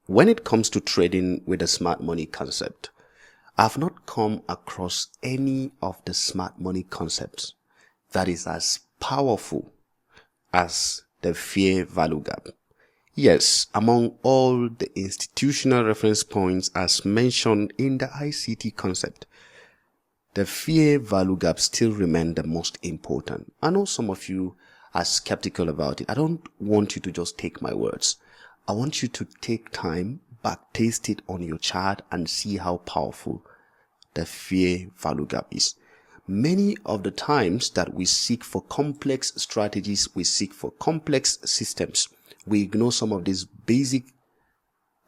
when it comes to trading with the smart money concept, I've not come across any of the smart money concepts that is as powerful as the fair value gap. Yes, among all the institutional reference points as mentioned in the ICT concept, the fair value gap still remains the most important. I know some of you are skeptical about it. I don't want you to just take my words. I want you to take time, backtaste it on your chart and see how powerful the fair value gap is. Many of the times that we seek for complex strategies, we seek for complex systems, we ignore some of these basic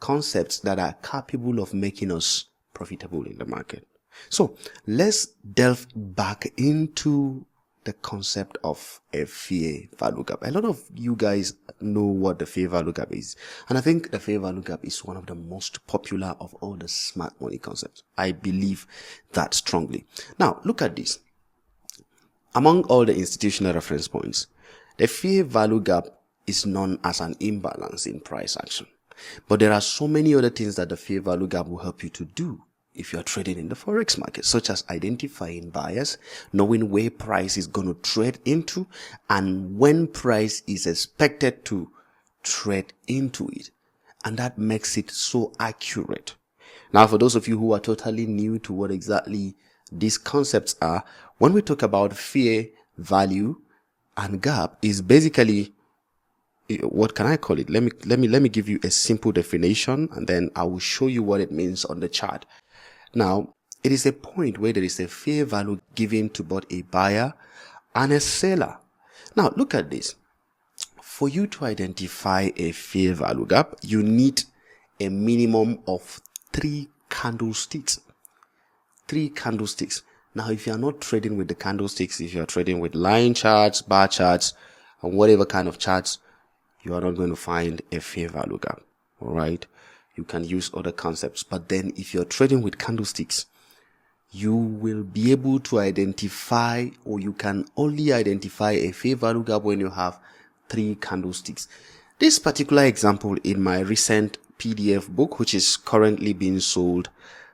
concepts that are capable of making us profitable in the market. So let's delve back into the concept of a fair value gap. A lot of you guys know what the fair value gap is, and I think the fair value gap is one of the most popular of all the smart money concepts. I believe that strongly. Now look at this. Among all the institutional reference points, the fair value gap is known as an imbalance in price action. But there are so many other things that the fair value gap will help you to do if you are trading in the forex market, such as identifying buyers, knowing where price is going to trade into, and when price is expected to trade into it. And that makes it so accurate. Now, for those of you who are totally new to what exactly these concepts are, when we talk about fair value and gap, is basically, what can I call it? Let me give you a simple definition, and then I will show you what it means on the chart. Now, it is a point where there is a fair value given to both a buyer and a seller. Now, look at this. For you to identify a fair value gap, you need a minimum of 3 candlesticks. 3 candlesticks. Now, if you are not trading with the candlesticks, if you are trading with line charts, bar charts, and whatever kind of charts, you are not going to find a fair value gap. All right. You can use other concepts, but then if you're trading with candlesticks, you will be able to identify, or you can only identify a fair value gap when you have 3 candlesticks. This particular example in my recent PDF book, which is currently being sold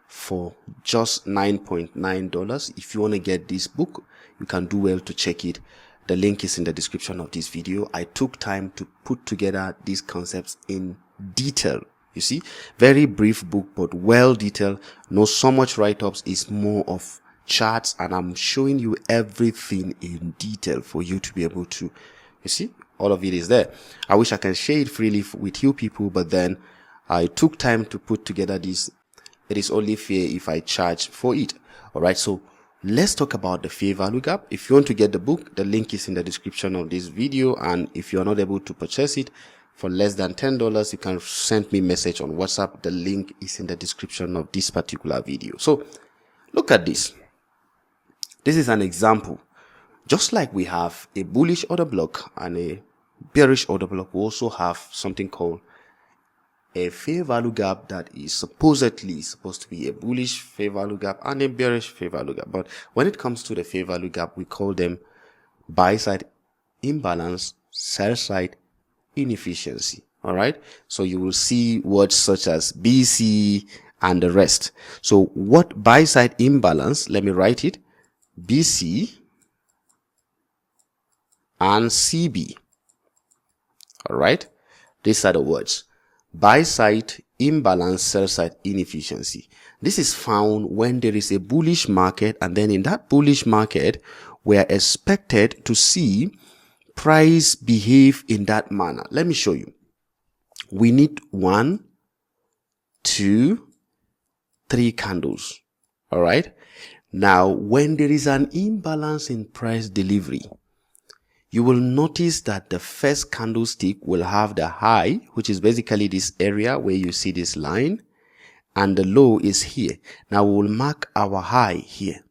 for just $9.9. If you want to get this book, you can do well to check it. The link is in the description of this video. I took time to put together these concepts in detail. You see, very brief book, but well detailed. Not so much write-ups, it's more of charts, and I'm showing you everything in detail for you to be able to, you see, all of it is there. I wish I can share it freely with you people, but then I took time to put together this. It is only fair if I charge for it. All right, so let's talk about the fair value gap. If you want to get the book, the link is in the description of this video, and if you're not able to purchase it for less than $10, you can send me a message on WhatsApp. The link is in the description of this particular video. So look at this. This is an example. Just like we have a bullish order block and a bearish order block, we also have something called a fair value gap that is supposedly supposed to be a bullish fair value gap and a bearish fair value gap. But when it comes to the fair value gap, we call them buy side imbalance, sell side inefficiency. All right, so you will see words such as BC and the rest. So what buy side imbalance, let me write it, BC and CB. All right, these are the words: buy side imbalance, sell side inefficiency. This is found when there is a bullish market, and then in that bullish market we are expected to see price behave in that manner. Let me show you. We need 1, 2, 3 candles. All right, now when there is an imbalance in price delivery, you will notice that the first candlestick will have the high, which is basically this area where you see this line, and the low is here. Now we will mark our high here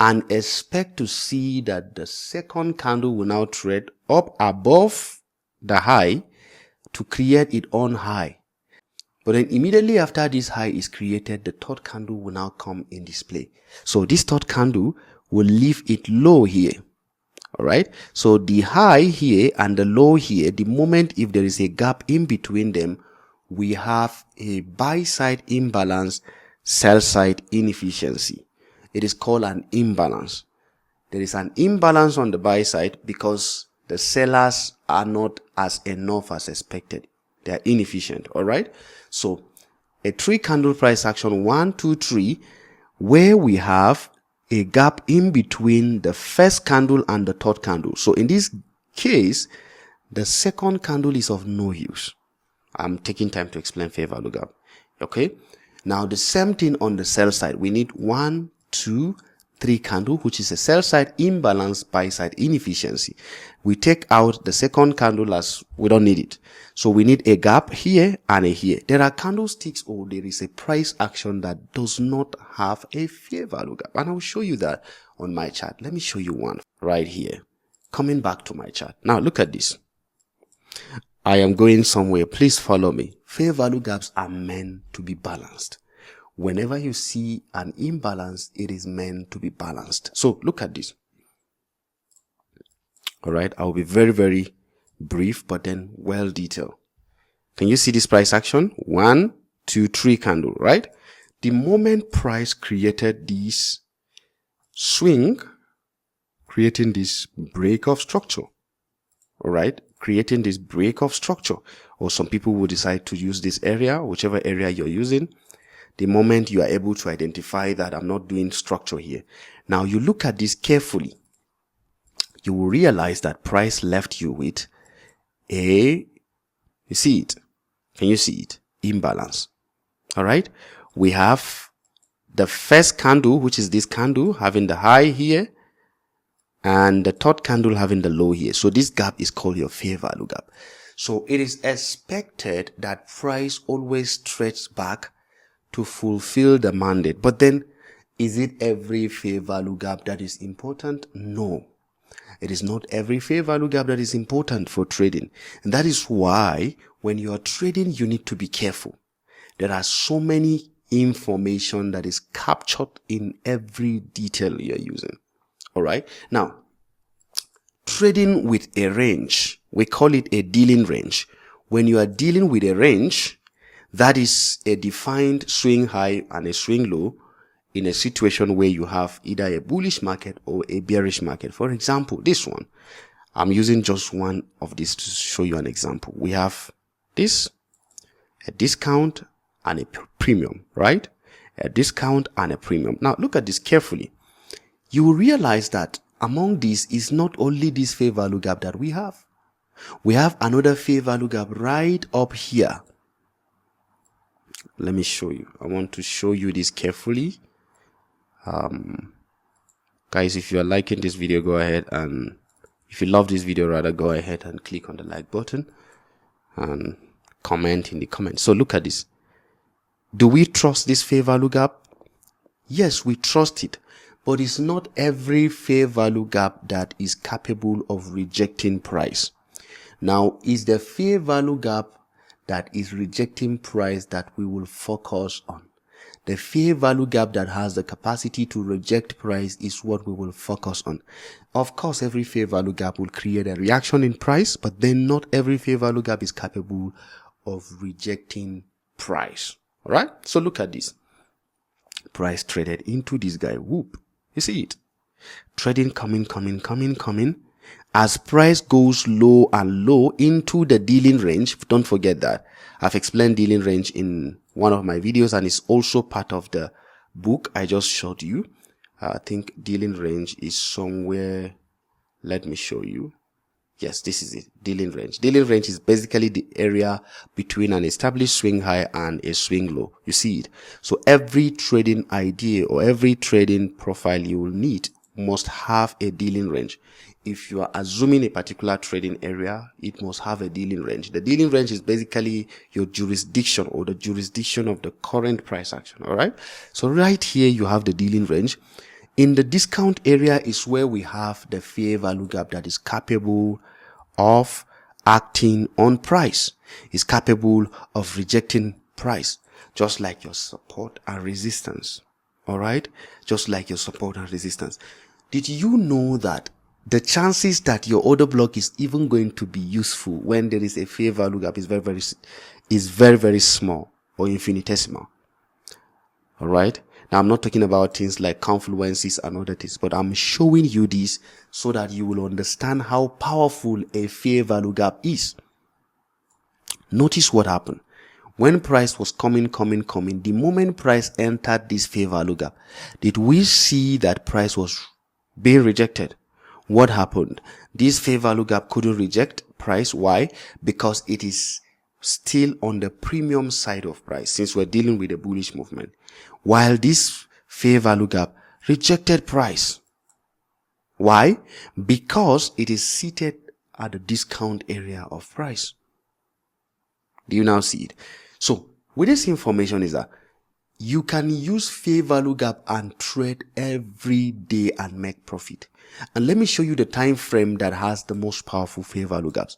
and expect to see that the second candle will now trade up above the high to create its own high. But then immediately after this high is created, the third candle will now come in display. So this third candle will leave it low here. All right, so the high here and the low here, the moment if there is a gap in between them, we have a buy-side imbalance, sell-side inefficiency. It is called an imbalance. There is an imbalance on the buy side because the sellers are not as enough as expected. They are inefficient. All right. So a 3-candle price action 1, 2, 3, where we have a gap in between the first candle and the third candle. So in this case, the second candle is of no use. I'm taking time to explain fair value gap. Okay. Now the same thing on the sell side. We need 1, 2, 3 candle, which is a sell side imbalance, buy side inefficiency. We take out the second candle as we don't need it. So we need a gap here and a here. There are candlesticks or there is a price action that does not have a fair value gap. And I will show you that on my chart. Let me show you one right here. Coming back to my chart. Now look at this. I am going somewhere. Please follow me. Fair value gaps are meant to be balanced. Whenever you see an imbalance, it is meant to be balanced. So look at this. All right. I'll be very, very brief, but then well detailed. Can you see this price action? 1, 2, 3 candle, right? The moment price created this swing, creating this break of structure. All right. Creating this break of structure. Or some people will decide to use this area, whichever area you're using. The moment you are able to identify that I'm not doing structure here. Now you look at this carefully. You will realize that price left you with you see it? Can you see it? Imbalance. All right. We have the first candle, which is this candle having the high here, and the third candle having the low here. So this gap is called your fair value gap. So it is expected that price always stretches back to fulfill the mandate. But then, is it every fair value gap that is important? No. It is not every fair value gap that is important for trading. And that is why when you are trading, you need to be careful. There are so many information that is captured in every detail you're using. All right. Now, trading with a range, we call it a dealing range. When you are dealing with a range, that is a defined swing high and a swing low in a situation where you have either a bullish market or a bearish market. For example, this one, I'm using just one of these to show you an example. We have this, a discount and a premium, right? A discount and a premium. Now look at this carefully. You will realize that among these is not only this fair value gap that we have. We have another fair value gap right up here. Let me show you. I want to show you this carefully. Guys, if you are liking this video, go ahead, and if you love this video, rather, go ahead and click on the like button and comment in the comments. So look at this. Do we trust this fair value gap? Yes, we trust it, but it's not every fair value gap that is capable of rejecting price. Now, is the fair value gap that is rejecting price that we will focus on? The fair value gap that has the capacity to reject price is what we will focus on. Of course, every fair value gap will create a reaction in price, but then not every fair value gap is capable of rejecting price. All right. So look at this. Price traded into this guy. Whoop. You see it? Trading coming. As price goes low and low into the dealing range, don't forget that. I've explained dealing range in one of my videos, and it's also part of the book I just showed you. I think dealing range is somewhere. Let me show you. Yes, this is it. Dealing range. Dealing range is basically the area between an established swing high and a swing low. You see it? So every trading idea or every trading profile you will need must have a dealing range. If you are assuming a particular trading area, it must have a dealing range. The dealing range is basically your jurisdiction or the jurisdiction of the current price action. All right. So right here, you have the dealing range. In the discount area is where we have the fair value gap that is capable of acting on price. Is capable of rejecting price, just like your support and resistance. All right. Just like your support and resistance. Did you know that the chances that your order block is even going to be useful when there is a fair value gap is very, very is very, very small or infinitesimal. All right. Now, I'm not talking about things like confluences and other things, but I'm showing you this so that you will understand how powerful a fair value gap is. Notice what happened. When price was coming, the moment price entered this fair value gap, did we see that price was being rejected? What happened? This fair value gap couldn't reject price. Why? Because it is still on the premium side of price, since we're dealing with a bullish movement. While this fair value gap rejected price. Why? Because it is seated at the discount area of price. Do you now see it? So, with this information is that you can use fair value gap and trade every day and make profit. And let me show you the time frame that has the most powerful fair value gaps.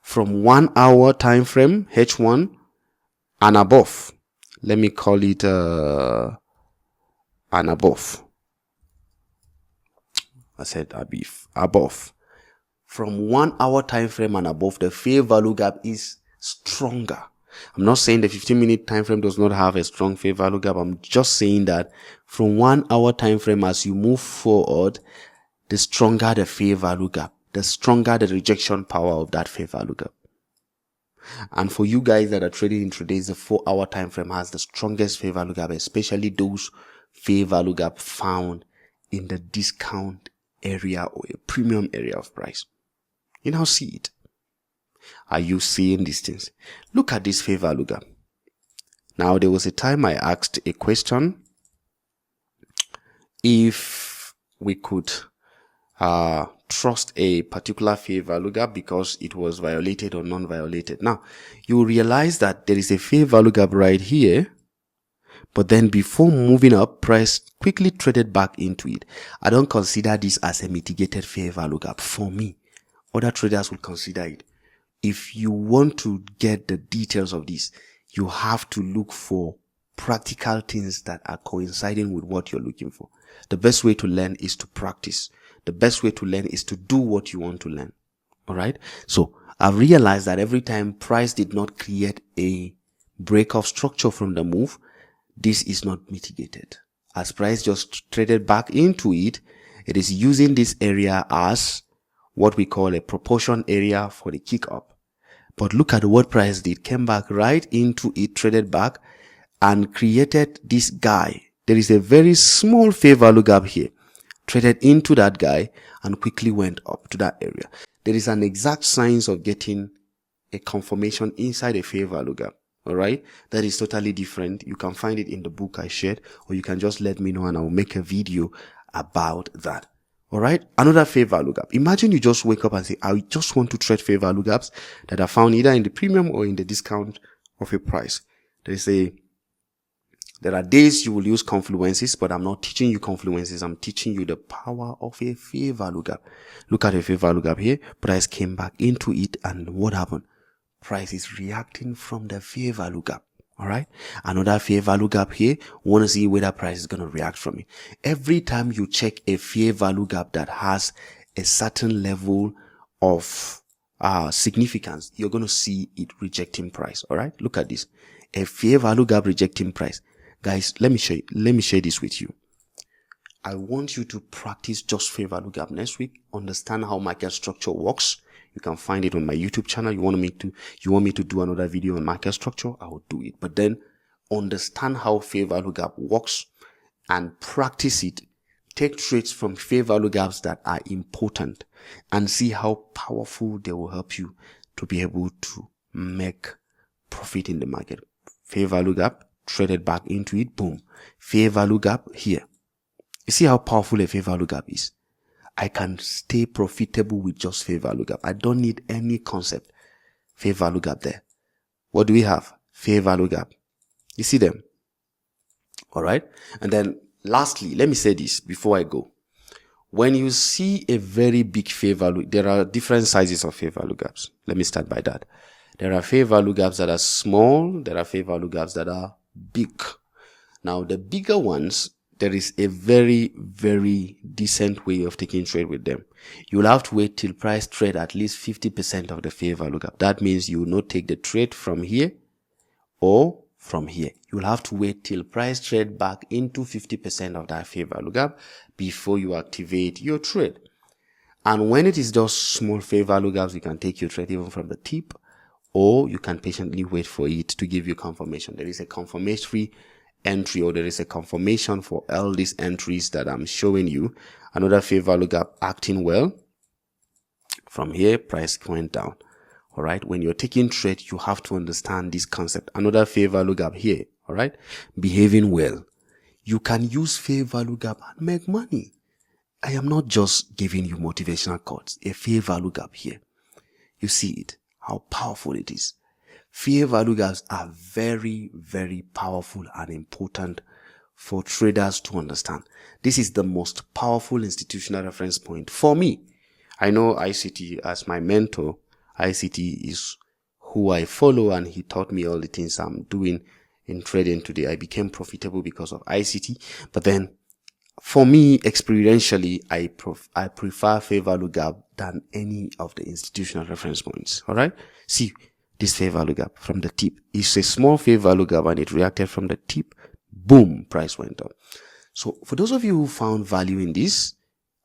From 1 hour time frame, H1 and above. Let me call it and above. I said above. From 1 hour time frame and above, the fair value gap is stronger. I'm not saying the 15-minute time frame does not have a strong fair value gap. I'm just saying that from 1 hour time frame, as you move forward, the stronger the fair value gap, the stronger the rejection power of that fair value gap. And for you guys that are trading intraday, the 4 hour time frame has the strongest fair value gap, especially those fair value gap found in the discount area or a premium area of price. You now see it. Are you seeing these things? Look at this fair value gap. Now, there was a time I asked a question if we could trust a particular fair value gap because it was violated or non-violated. Now, you realize that there is a fair value gap right here, but then before moving up, price quickly traded back into it. I don't consider this as a mitigated fair value gap. For me, other traders will consider it. If you want to get the details of this, you have to look for practical things that are coinciding with what you're looking for. The best way to learn is to practice. The best way to learn is to do what you want to learn. All right. So I've realized that every time price did not create a break of structure from the move, this is not mitigated. As price just traded back into it, it is using this area as what we call a proportion area for the kick up. But look at what price did. Came back right into it, traded back and created this guy. There is a very small fair value gap here. Traded into that guy and quickly went up to that area. There is an exact science of getting a confirmation inside a fair value gap. All right. That is totally different. You can find it in the book I shared, or you can just let me know and I will make a video about that. All right. Another fair value gap. Imagine you just wake up and say, I just want to trade fair value gaps that are found either in the premium or in the discount of a price. There are days you will use confluences, but I'm not teaching you confluences. I'm teaching you the power of a fair value gap. Look at a fair value gap here. Price came back into it and what happened? Price is reacting from the fair value gap. All right. Another fair value gap here. Want to see whether price is going to react from it. Every time you check a fair value gap that has a certain level of significance, you're going to see it rejecting price. All right. Look at this. A fair value gap rejecting price. Guys, let me share this with you. I want you to practice just fair value gap next week. Understand how market structure works. You can find it on my YouTube channel. You want me to do another video on market structure? I will do it. But then understand how fair value gap works and practice it. Take trades from fair value gaps that are important and see how powerful they will help you to be able to make profit in the market. Fair value gap, traded back into it, boom. Fair value gap here. You see how powerful a fair value gap is? I can stay profitable with just fair value gap. I don't need any concept. Fair value gap there. What do we have? Fair value gap. You see them? All right. And then lastly, let me say this before I go. When you see a very big fair value, there are different sizes of fair value gaps. Let me start by that. There are fair value gaps that are small. There are fair value gaps that are big. Now, the bigger ones, there is a very, very decent way of taking trade with them. You will have to wait till price trade at least 50% of the fair value gap. That means you will not take the trade from here or from here. You will have to wait till price trade back into 50% of that fair value gap before you activate your trade. And when it is just small fair value gaps, you can take your trade even from the tip, or you can patiently wait for it to give you confirmation. There is a confirmatory entry, or there is a confirmation for all these entries that I'm showing you. Another fair value gap acting well. From here, price went down. All right. When you're taking trade, you have to understand this concept. Another fair value gap here. All right. Behaving well. You can use fair value gap and make money. I am not just giving you motivational quotes. A fair value gap here. You see it, how powerful it is. Fair value gaps are very, very powerful and important for traders to understand. This is the most powerful institutional reference point for me. I know ICT as my mentor. ICT is who I follow, and he taught me all the things I'm doing in trading today. I became profitable because of ICT. But then for me, experientially, I prefer fair value gap than any of the institutional reference points. All right. See this fair value gap from the tip. It's a small fair value gap and it reacted from the tip. Boom, price went up. So for those of you who found value in this,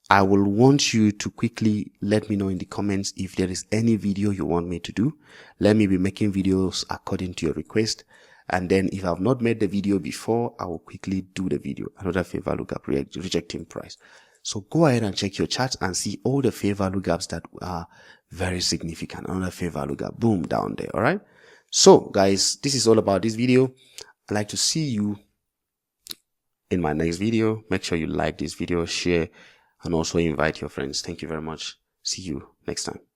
I will want you to quickly let me know in the comments if there is any video you want me to do. Let me be making videos according to your request. And then if I've not made the video before, I will quickly do the video. Another fair value gap rejecting price. So go ahead and check your charts and see all the fair value gaps that are very significant. Another fair value gap, boom, down there. All right. So guys, this is all about this video. I'd like to see you in my next video. Make sure you like this video, share, and also invite your friends. Thank you very much. See you next time.